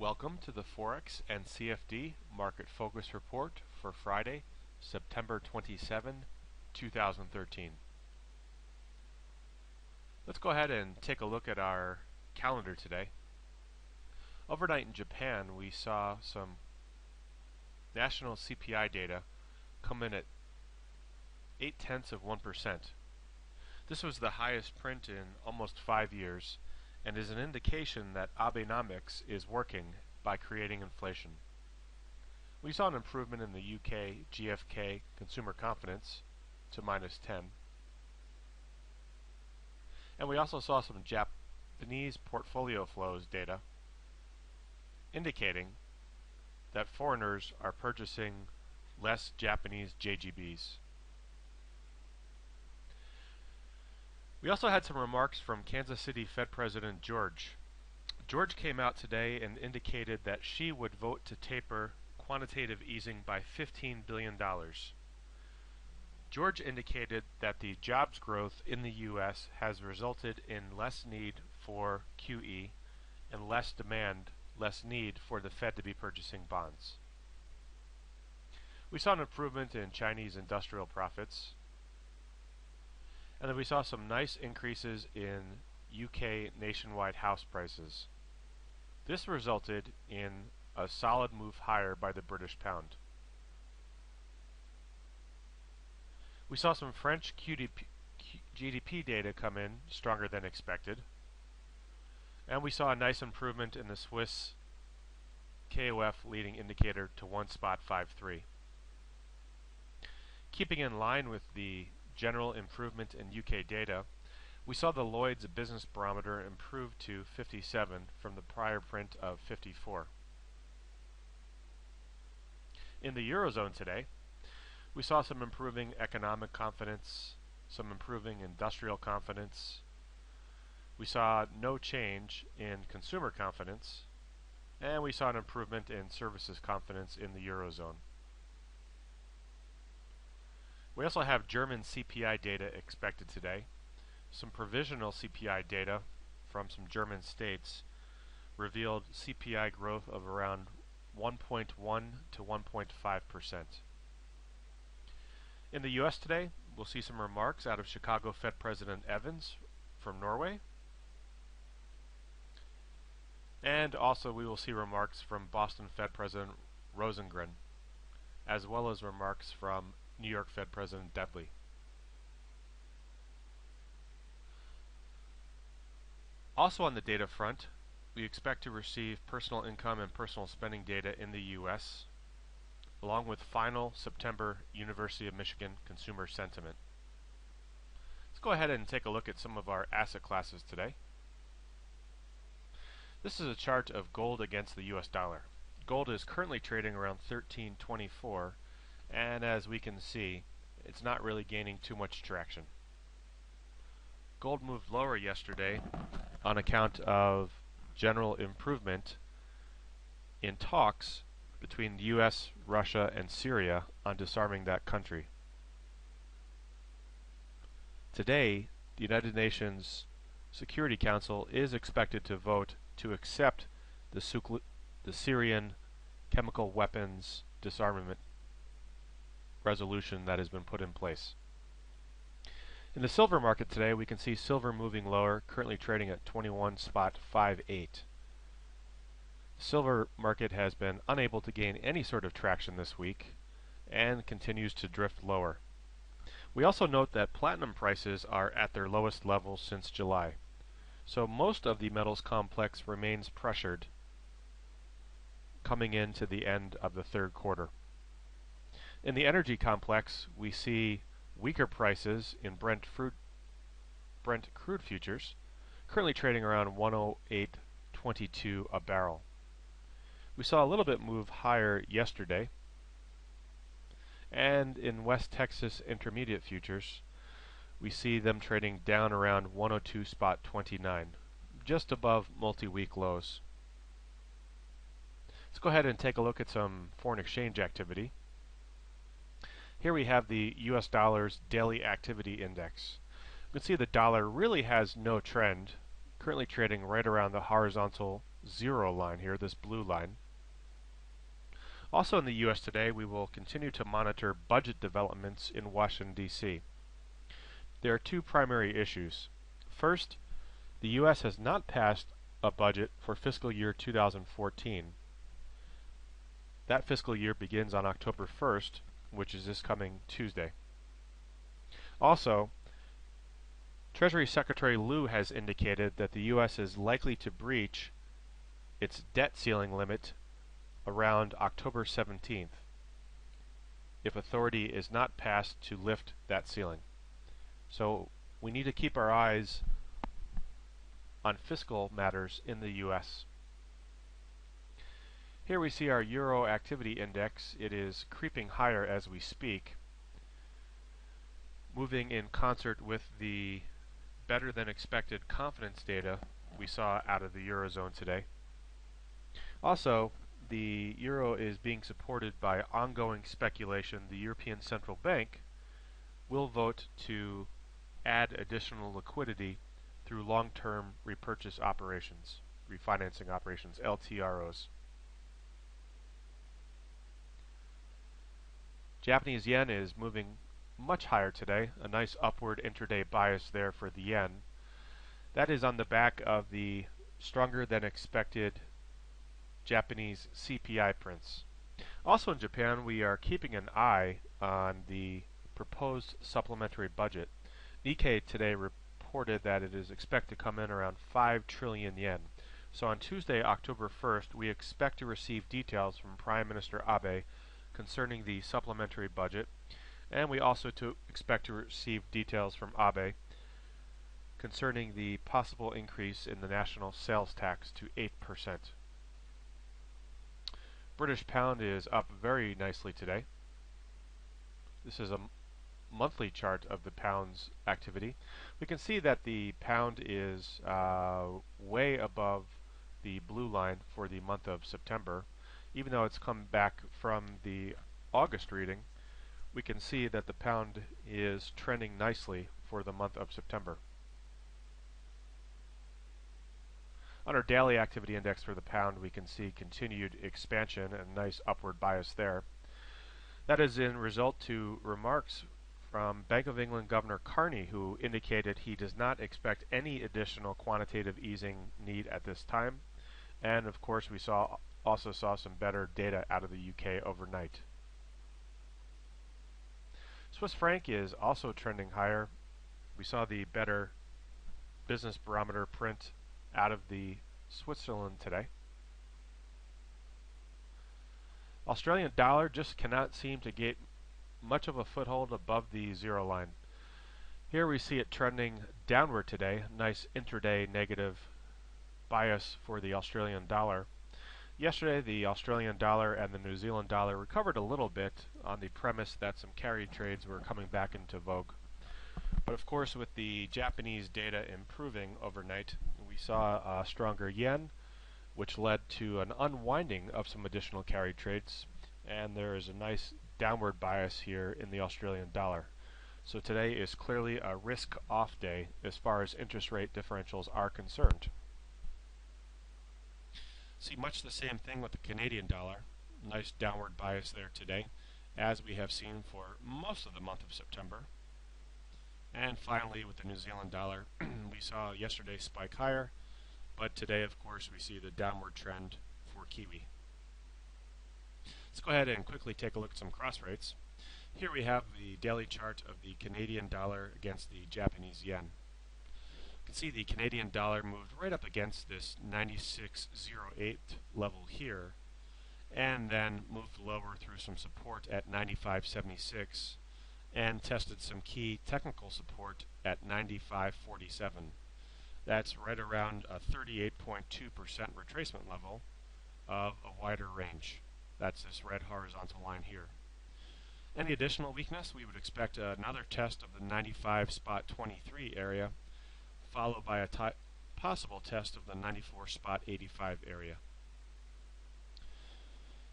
Welcome to the Forex and CFD Market Focus Report for Friday, September 27, 2013. Let's go ahead and take a look at our calendar today. Overnight in Japan, we saw some national CPI data come in at 0.8%. This was the highest print in almost 5 years, and is an indication that Abenomics is working by creating inflation. We saw an improvement in the UK GfK consumer confidence to -10, and we also saw some Japanese portfolio flows data indicating that foreigners are purchasing less Japanese JGBs. We also had some remarks from Kansas City Fed President George. George came out today and indicated that she would vote to taper quantitative easing by $15 billion. George indicated that the jobs growth in the U.S. has resulted in less need for QE and less need for the Fed to be purchasing bonds. We saw an improvement in Chinese industrial profits, and then we saw some nice increases in UK nationwide house prices. This resulted in a solid move higher by the British pound. We saw some French GDP data come in stronger than expected, and we saw a nice improvement in the Swiss KOF leading indicator to 1.53. Keeping in line with the general improvement in UK data, we saw the Lloyd's Business Barometer improve to 57 from the prior print of 54. In the Eurozone today, we saw some improving economic confidence, some improving industrial confidence. We saw no change in consumer confidence, and we saw an improvement in services confidence in the Eurozone. We also have German CPI data expected today. Some provisional CPI data from some German states revealed CPI growth of around 1.1 to 1.5%. In the U.S. today, we'll see some remarks out of Chicago Fed President Evans from Norway. And also we will see remarks from Boston Fed President Rosengren, as well as remarks from New York Fed President Dudley. Also on the data front, we expect to receive personal income and personal spending data in the U.S., along with final September University of Michigan consumer sentiment. Let's go ahead and take a look at some of our asset classes today. This is a chart of gold against the U.S. dollar. Gold is currently trading around $13.24, and as we can see, it's not really gaining too much traction. Gold moved lower yesterday on account of general improvement in talks between the US, Russia, and Syria on disarming that country. Today, the United Nations Security Council is expected to vote to accept the Syrian chemical weapons disarmament resolution that has been put in place. In the silver market today, we can see silver moving lower, currently trading at 21.58. The silver market has been unable to gain any sort of traction this week and continues to drift lower. We also note that platinum prices are at their lowest levels since July, so most of the metals complex remains pressured coming into the end of the third quarter. In the energy complex, we see weaker prices in Brent crude futures, currently trading around 108.22 a barrel. We saw a little bit move higher yesterday, and in West Texas Intermediate futures, we see them trading down around 102.29, just above multi-week lows. Let's go ahead and take a look at some foreign exchange activity. Here we have the US dollar's daily activity index. You can see the dollar really has no trend, currently trading right around the horizontal zero line here, this blue line. Also in the U.S. today, we will continue to monitor budget developments in Washington, D.C. There are two primary issues. First, the U.S. has not passed a budget for fiscal year 2014. That fiscal year begins on October 1st, which is this coming Tuesday. Also, Treasury Secretary Lew has indicated that the U.S. is likely to breach its debt ceiling limit around October 17th if authority is not passed to lift that ceiling. So we need to keep our eyes on fiscal matters in the U.S. Here we see our Euro Activity Index. It is creeping higher as we speak, moving in concert with the better than expected confidence data we saw out of the Eurozone today. Also, the euro is being supported by ongoing speculation the European Central Bank will vote to add additional liquidity through long-term repurchase operations, refinancing operations, LTROs. Japanese yen is moving much higher today, a nice upward intraday bias there for the yen. That is on the back of the stronger than expected Japanese CPI prints. Also in Japan, we are keeping an eye on the proposed supplementary budget. Nikkei today reported that it is expected to come in around 5 trillion yen. So on Tuesday, October 1st, we expect to receive details from Prime Minister Abe concerning the supplementary budget, and we also expect to receive details from Abe concerning the possible increase in the national sales tax to 8%. British pound is up very nicely today. This is a monthly chart of the pound's activity. We can see that the pound is way above the blue line for the month of September. Even though it's come back from the August reading, we can see that the pound is trending nicely for the month of September. On our daily activity index for the pound, we can see continued expansion and a nice upward bias there. That is in result to remarks from Bank of England Governor Carney, who indicated he does not expect any additional quantitative easing need at this time. And of course, we also saw some better data out of the UK overnight. Swiss franc is also trending higher. We saw the better business barometer print out of the Switzerland today. Australian dollar just cannot seem to get much of a foothold above the zero line. Here we see it trending downward today. Nice intraday negative bias for the Australian dollar. Yesterday, the Australian dollar and the New Zealand dollar recovered a little bit on the premise that some carried trades were coming back into vogue. But of course, with the Japanese data improving overnight, we saw a stronger yen, which led to an unwinding of some additional carried trades, and there is a nice downward bias here in the Australian dollar. So today is clearly a risk-off day as far as interest rate differentials are concerned. See much the same thing with the Canadian dollar. Nice downward bias there today, as we have seen for most of the month of September. And finally, with the New Zealand dollar, we saw yesterday spike higher, but today, of course, we see the downward trend for Kiwi. Let's go ahead and quickly take a look at some cross rates. Here we have the daily chart of the Canadian dollar against the Japanese yen. You can see the Canadian dollar moved right up against this 96.08 level here, and then moved lower through some support at 95.76, and tested some key technical support at 95.47. That's right around a 38.2% retracement level of a wider range. That's this red horizontal line here. Any additional weakness, we would expect another test of the 95.23 area, followed by a possible test of the 94.85 area.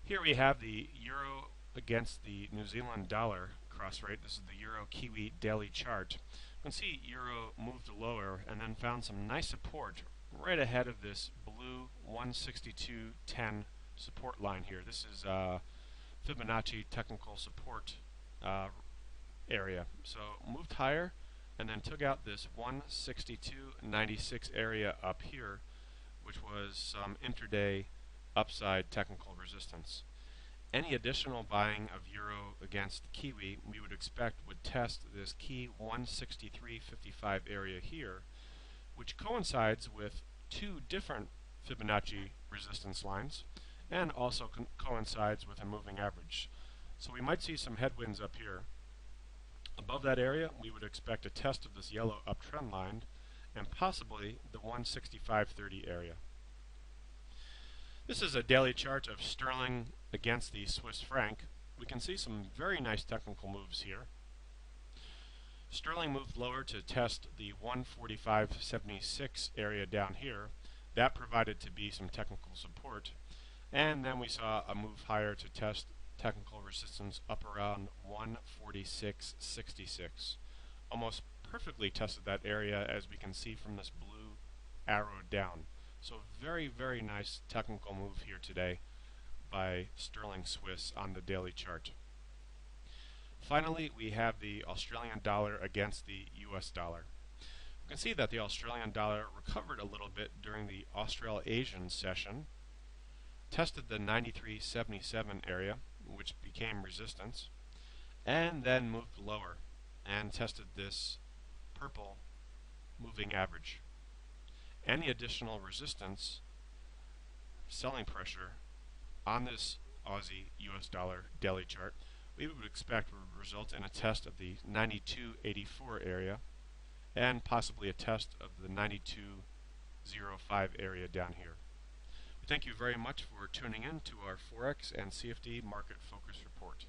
Here we have the euro against the New Zealand dollar cross rate. This is the Euro Kiwi daily chart. You can see euro moved lower and then found some nice support right ahead of this blue 162.10 support line here. This is Fibonacci technical support area. So moved higher and then took out this 162.96 area up here, which was some intraday upside technical resistance. Any additional buying of euro against Kiwi we would expect would test this key 163.55 area here, which coincides with two different Fibonacci resistance lines and also coincides with a moving average. So we might see some headwinds up here. Above that area, we would expect a test of this yellow uptrend line and possibly the 165.30 area. This is a daily chart of sterling against the Swiss franc. We can see some very nice technical moves here. Sterling moved lower to test the 145.76 area down here. That provided to be some technical support. And then we saw a move higher to test technical resistance up around 146.66. Almost perfectly tested that area, as we can see from this blue arrow down. So very, very nice technical move here today by sterling Swiss on the daily chart. Finally, we have the Australian dollar against the US dollar. We can see that the Australian dollar recovered a little bit during the Australasian session, tested the 93.77 area, which became resistance, and then moved lower and tested this purple moving average. Any additional resistance, selling pressure on this Aussie US dollar daily chart, we would expect would result in a test of the 92.84 area and possibly a test of the 92.05 area down here. We thank you very much for tuning in to our Forex and CFD Market Focus Report.